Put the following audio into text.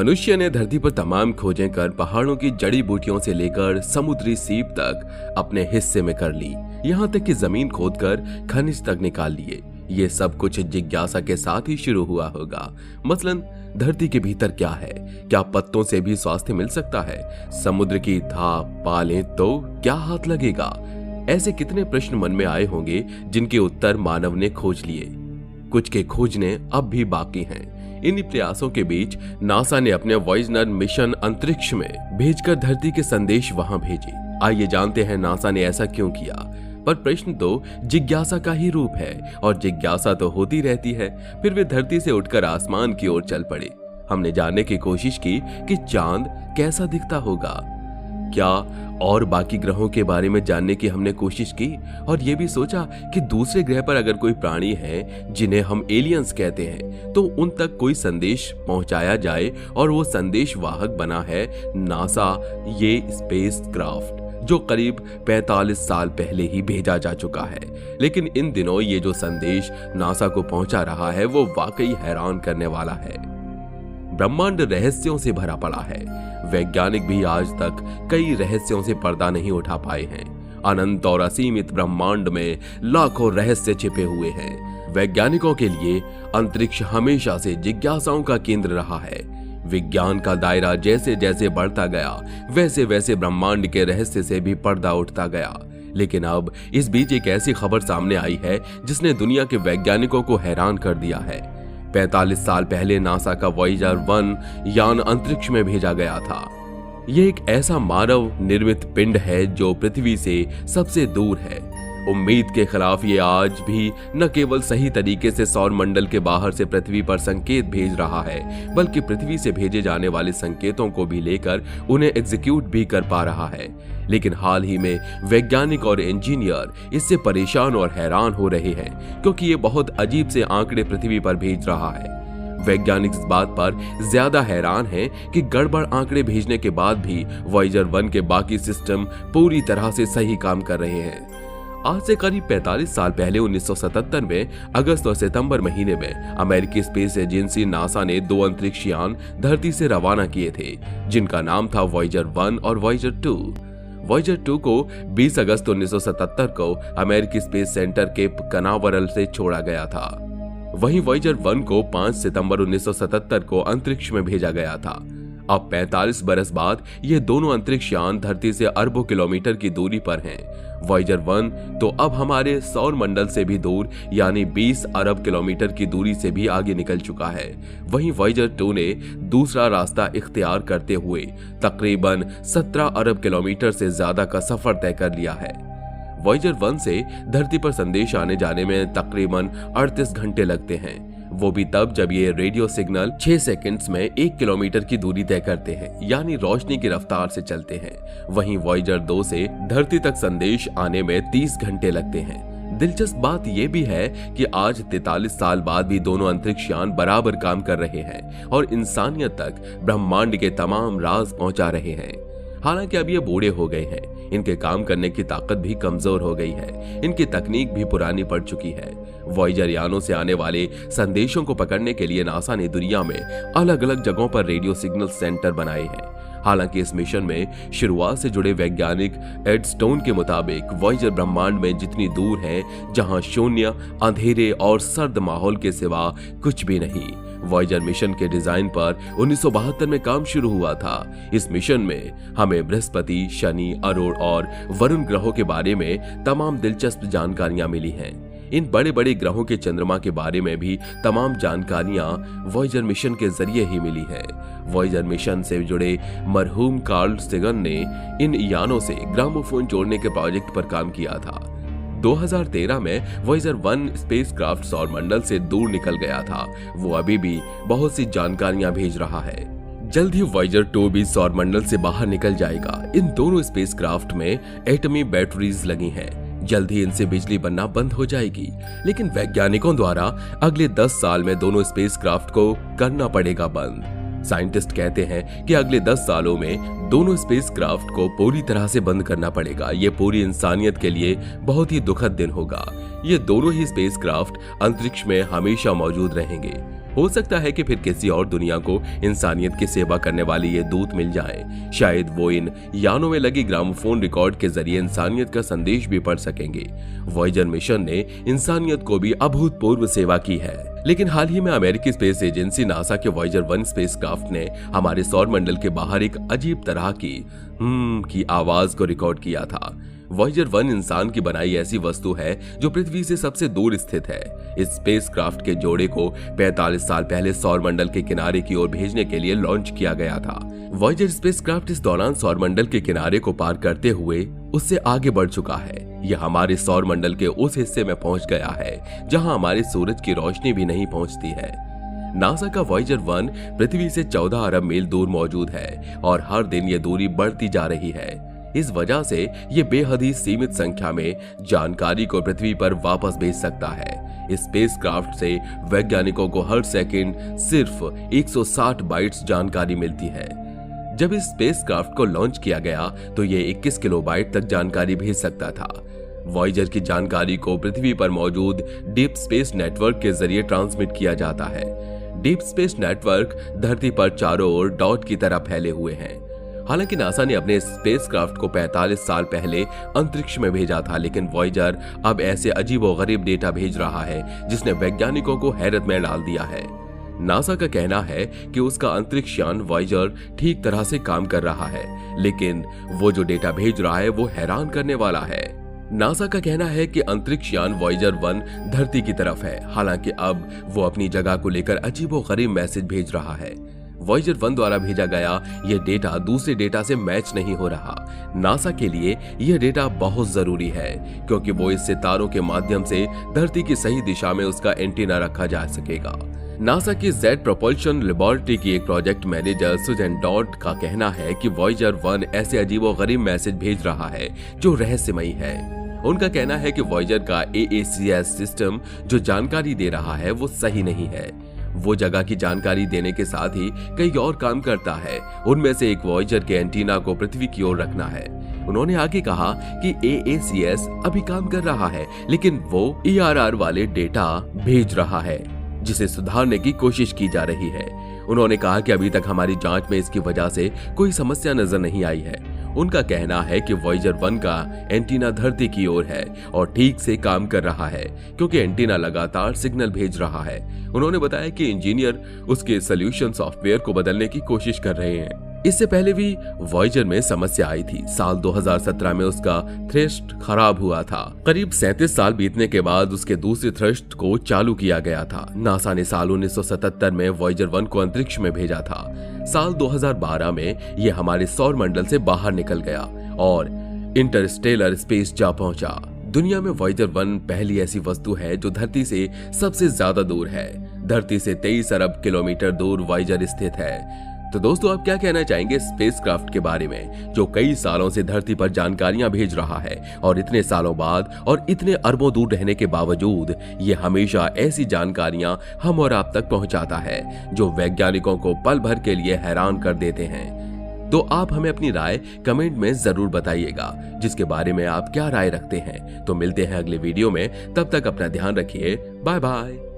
मनुष्य ने धरती पर तमाम खोजें कर पहाड़ों की जड़ी बूटियों से लेकर समुद्री सीप तक अपने हिस्से में कर ली, यहाँ तक कि जमीन खोदकर खनिज तक निकाल लिए। ये सब कुछ जिज्ञासा के साथ ही शुरू हुआ होगा। मसलन धरती के भीतर क्या है? क्या पत्तों से भी स्वास्थ्य मिल सकता है? समुद्र की थाप पालें तो क्या हाथ लगेगा? ऐसे कितने प्रश्न मन में आए होंगे जिनके उत्तर मानव ने खोज लिए। कुछ के खोजने अब भी बाकी हैं। इन्हीं प्रयासों के बीच नासा ने अपने वॉयेजर मिशन अंतरिक्ष में भेजकर धरती के संदेश वहां भेजे। आइए जानते हैं नासा ने ऐसा क्यों किया। पर प्रश्न तो जिज्ञासा का ही रूप है और जिज्ञासा तो होती रहती है। फिर वे धरती से उठकर आसमान की ओर चल पड़े। हमने जानने की कोशिश की कि चांद कैसा दिखता होगा, क्या और बाकी ग्रहों के बारे में जानने की हमने कोशिश की और ये भी सोचा कि दूसरे ग्रह पर अगर कोई प्राणी है जिन्हें हम एलियंस कहते हैं तो उन तक कोई संदेश पहुंचाया जाए, और वो संदेश वाहक बना है नासा ये स्पेस क्राफ्ट, जो करीब 45 साल पहले ही भेजा जा चुका है। लेकिन इन दिनों ये जो संदेश नासा को पहुंचा रहा है वो वाकई हैरान करने वाला है। ब्रह्मांड रहस्यों से भरा पड़ा है। वैज्ञानिक भी आज तक कई रहस्यों से पर्दा नहीं उठा पाए हैं। अनंत और असीमित ब्रह्मांड में लाखों रहस्य छिपे हुए हैं। वैज्ञानिकों के लिए अंतरिक्ष हमेशा से जिज्ञासाओं का केंद्र रहा है। विज्ञान का दायरा जैसे जैसे बढ़ता गया वैसे वैसे ब्रह्मांड के रहस्य से भी पर्दा उठता गया। लेकिन अब इस बीच एक ऐसी खबर सामने आई है जिसने दुनिया के वैज्ञानिकों को हैरान कर दिया है। 45 साल पहले नासा का वॉयेजर 1 यान अंतरिक्ष में भेजा गया था। यह एक ऐसा मानव निर्मित पिंड है जो पृथ्वी से सबसे दूर है। उम्मीद के खिलाफ ये आज भी न केवल सही तरीके से सौर मंडल के बाहर से पृथ्वी पर संकेत भेज रहा है, बल्कि पृथ्वी से भेजे जाने वाले संकेतों को भी लेकर उन्हें एग्जीक्यूट भी कर पा रहा है। लेकिन हाल ही में वैज्ञानिक और इंजीनियर इससे परेशान और हैरान हो रहे हैं, क्योंकि ये बहुत अजीब से आंकड़े पृथ्वी पर भेज रहा है। वैज्ञानिक इस बात पर ज्यादा हैरान हैं कि गड़बड़ आंकड़े भेजने के बाद भी वॉयेजर 1 के बाकी सिस्टम पूरी तरह से सही काम कर रहे हैं। आज से करीब 45 साल पहले 1977 में अगस्त और सितंबर महीने में अमेरिकी स्पेस एजेंसी नासा ने 2 अंतरिक्ष यान धरती से रवाना किए थे, जिनका नाम था वॉयेजर 1 और वॉयेजर 2। वॉयेजर 2 को 20 अगस्त 1977 को अमेरिकी स्पेस सेंटर के कनावरल से छोड़ा गया था। वहीं वॉयेजर 1 को 5 सितंबर 1977 को अंतरिक्ष में भेजा गया था। अब 45 बरस बाद ये दोनों अंतरिक्ष यान धरती से अरबों किलोमीटर की दूरी पर हैं। वॉयेजर 1 तो अब हमारे सौर मंडल से भी दूर यानी 20 अरब किलोमीटर की दूरी से भी आगे निकल चुका है। वहीं वॉयेजर 2 ने दूसरा रास्ता इख्तियार करते हुए तकरीबन 17 अरब किलोमीटर से ज्यादा का सफर तय कर लिया है। वॉयेजर 1 से धरती पर संदेश आने जाने में तकरीबन 38 घंटे लगते हैं, वो भी तब जब ये रेडियो सिग्नल 6 सेकंड्स में 1 किलोमीटर की दूरी तय करते हैं, यानी रोशनी की रफ्तार से चलते हैं। वहीं वॉयेजर 2 से धरती तक संदेश आने में 30 घंटे लगते हैं। दिलचस्प बात यह भी है कि आज 43 साल बाद भी दोनों अंतरिक्ष यान बराबर काम कर रहे हैं और इंसानियत तक ब्रह्मांड के तमाम राज पहुंचा रहे हैं। हालांकि अब ये बूढ़े हो गए हैं, इनके काम करने की ताकत भी कमजोर हो गई है, इनकी तकनीक भी पुरानी पड़ चुकी है। वॉयेजर यानों से आने वाले संदेशों को पकड़ने के लिए नासा ने दुनिया में अलग अलग जगहों पर रेडियो सिग्नल सेंटर बनाए हैं। हालांकि इस मिशन में शुरुआत से जुड़े वैज्ञानिक एड स्टोन के मुताबिक वॉयेजर ब्रह्मांड में जितनी दूर है, जहां शून्य, अंधेरे और सर्द माहौल के सिवा कुछ भी नहीं। वॉयेजर मिशन के डिजाइन पर 1972 में काम शुरू हुआ था। इस मिशन में हमें बृहस्पति, शनि, अरुण और वरुण ग्रहों के बारे में तमाम दिलचस्प जानकारियां मिली हैं। इन बड़े बड़े ग्रहों के चंद्रमा के बारे में भी तमाम जानकारियां वॉयेजर मिशन के जरिए ही मिली है। वॉयेजर मिशन से जुड़े मरहूम कार्ल सेगन ने इन यानों से ग्रामोफोन जोड़ने के प्रोजेक्ट पर काम किया था। 2013 में वॉयेजर 1 स्पेसक्राफ्ट सौर मंडल से दूर निकल गया था। वो अभी भी बहुत सी जानकारियां भेज रहा है। जल्द ही वॉयेजर 2 भी सौर मंडल से बाहर निकल जाएगा। इन दोनों स्पेसक्राफ्ट में एटमी बैटरीज लगी हैं। जल्द ही इनसे बिजली बनना बंद हो जाएगी, लेकिन वैज्ञानिकों द्वारा अगले 10 साल में दोनों स्पेसक्राफ्ट को करना पड़ेगा बंद। साइंटिस्ट कहते हैं कि अगले 10 सालों में दोनों स्पेसक्राफ्ट को पूरी तरह से बंद करना पड़ेगा। ये पूरी इंसानियत के लिए बहुत ही दुखद दिन होगा। ये दोनों ही स्पेसक्राफ्ट अंतरिक्ष में हमेशा मौजूद रहेंगे। हो सकता है कि फिर किसी और दुनिया को इंसानियत की सेवा करने वाले ये दूत मिल जाएं। शायद वो इन यानों में लगी ग्रामोफोन रिकॉर्ड के जरिए इंसानियत का संदेश भी पढ़ सकेंगे। वॉयेजर मिशन ने इंसानियत को भी अभूतपूर्व सेवा की है। लेकिन हाल ही में अमेरिकी स्पेस एजेंसी नासा के वॉयेजर 1 स्पेसक्राफ्ट ने हमारे सौर मंडल के बाहर एक अजीब तरह की आवाज को रिकॉर्ड किया था। वॉयेजर 1 इंसान की बनाई ऐसी वस्तु है जो पृथ्वी से सबसे दूर स्थित है। इस स्पेसक्राफ्ट के जोड़े को 45 साल पहले सौर मंडल के किनारे की ओर भेजने के लिए लॉन्च किया गया था। वॉयेजर स्पेसक्राफ्ट इस दौरान सौर मंडल के किनारे को पार करते हुए उससे आगे बढ़ चुका है। यह हमारे सौर मंडल के उस हिस्से में पहुंच गया है जहां हमारे सूरज की रोशनी भी नहीं पहुंचती है। नासा का वॉयेजर 1 पृथ्वी से 14 अरब मील दूर मौजूद है और हर दिन ये दूरी बढ़ती जा रही है। इस वजह से ये बेहद ही सीमित संख्या में जानकारी को पृथ्वी पर वापस भेज सकता है। इस स्पेसक्राफ्ट से वैज्ञानिकों को हर सेकंड सिर्फ 160 बाइट्स जानकारी मिलती है। जब इस स्पेसक्राफ्ट को लॉन्च किया गया तो ये 21 किलोबाइट तक जानकारी भेज सकता था। वॉयेजर की जानकारी को पृथ्वी पर मौजूद डीप स्पेस नेटवर्क के जरिए ट्रांसमिट किया जाता है। डीप स्पेस नेटवर्क धरती पर चारों ओर डॉट की तरह फैले हुए हैं। हालांकि नासा ने अपने स्पेसक्राफ्ट को 45 साल पहले अंतरिक्ष में भेजा था, लेकिन वॉयेजर अब ऐसे अजीबोगरीब डेटा भेज रहा है जिसने वैज्ञानिकों को हैरत में डाल दिया है। नासा का कहना है कि उसका अंतरिक्ष यान वॉयेजर ठीक तरह से काम कर रहा है, लेकिन वो जो डेटा भेज रहा है वो हैरान करने वाला है। नासा का कहना है कि अंतरिक्ष यान वॉयेजर 1 धरती की तरफ है, हालांकि अब वो अपनी जगह को लेकर अजीबोगरीब मैसेज भेज रहा है। वॉयेजर 1 द्वारा भेजा गया यह डेटा दूसरे डेटा से मैच नहीं हो रहा। नासा के लिए यह डेटा बहुत जरूरी है क्योंकि वो इस सितारों के माध्यम से धरती की सही दिशा में उसका एंटीना रखा जा सकेगा। नासा की जेट प्रोपल्शन लेबोरेटरी की एक प्रोजेक्ट मैनेजर सुजैन डॉट का कहना है कि वॉयेजर 1 ऐसे अजीबोगरीब मैसेज भेज रहा है जो रहस्यमयी है। उनका कहना है कि वॉयेजर का AACS सिस्टम जो जानकारी दे रहा है वो सही नहीं है। वो जगह की जानकारी देने के साथ ही कई और काम करता है। उनमें से एक वॉयेजर के एंटीना को पृथ्वी की ओर रखना है। उन्होंने आगे कहा कि AACS अभी काम कर रहा है, लेकिन वो ERR वाले डेटा भेज रहा है जिसे सुधारने की कोशिश की जा रही है। उन्होंने कहा कि अभी तक हमारी जांच में इसकी वजह से कोई समस्या नजर नहीं आई है। उनका कहना है कि वॉयेजर 1 का एंटीना धरती की ओर है और ठीक से काम कर रहा है क्योंकि एंटीना लगातार सिग्नल भेज रहा है। उन्होंने बताया कि इंजीनियर उसके सॉल्यूशन सॉफ्टवेयर को बदलने की कोशिश कर रहे हैं। इससे पहले भी वॉयेजर में समस्या आई थी। साल 2017 में उसका थ्रस्ट खराब हुआ था। करीब 37 साल बीतने के बाद उसके दूसरे थ्रस्ट को चालू किया गया था। नासा ने साल 1977 में वॉयेजर 1 को अंतरिक्ष में भेजा था। साल 2012 में यह हमारे सौर मंडल से बाहर निकल गया और इंटरस्टेलर स्पेस जा पहुंचा। दुनिया में वॉयेजर 1 पहली ऐसी वस्तु है जो धरती से सबसे ज्यादा दूर है। धरती से 23 अरब किलोमीटर दूर वॉयेजर स्थित है। तो दोस्तों, आप क्या कहना चाहेंगे स्पेसक्राफ्ट के बारे में जो कई सालों से धरती पर जानकारियां भेज रहा है और इतने सालों बाद और इतने अरबों दूर रहने के बावजूद ये हमेशा ऐसी जानकारियां हम और आप तक पहुंचाता है जो वैज्ञानिकों को पल भर के लिए हैरान कर देते हैं। तो आप हमें अपनी राय कमेंट में जरूर बताइएगा जिसके बारे में आप क्या राय रखते हैं। तो मिलते हैं अगले वीडियो में, तब तक अपना ध्यान रखिए। Bye bye.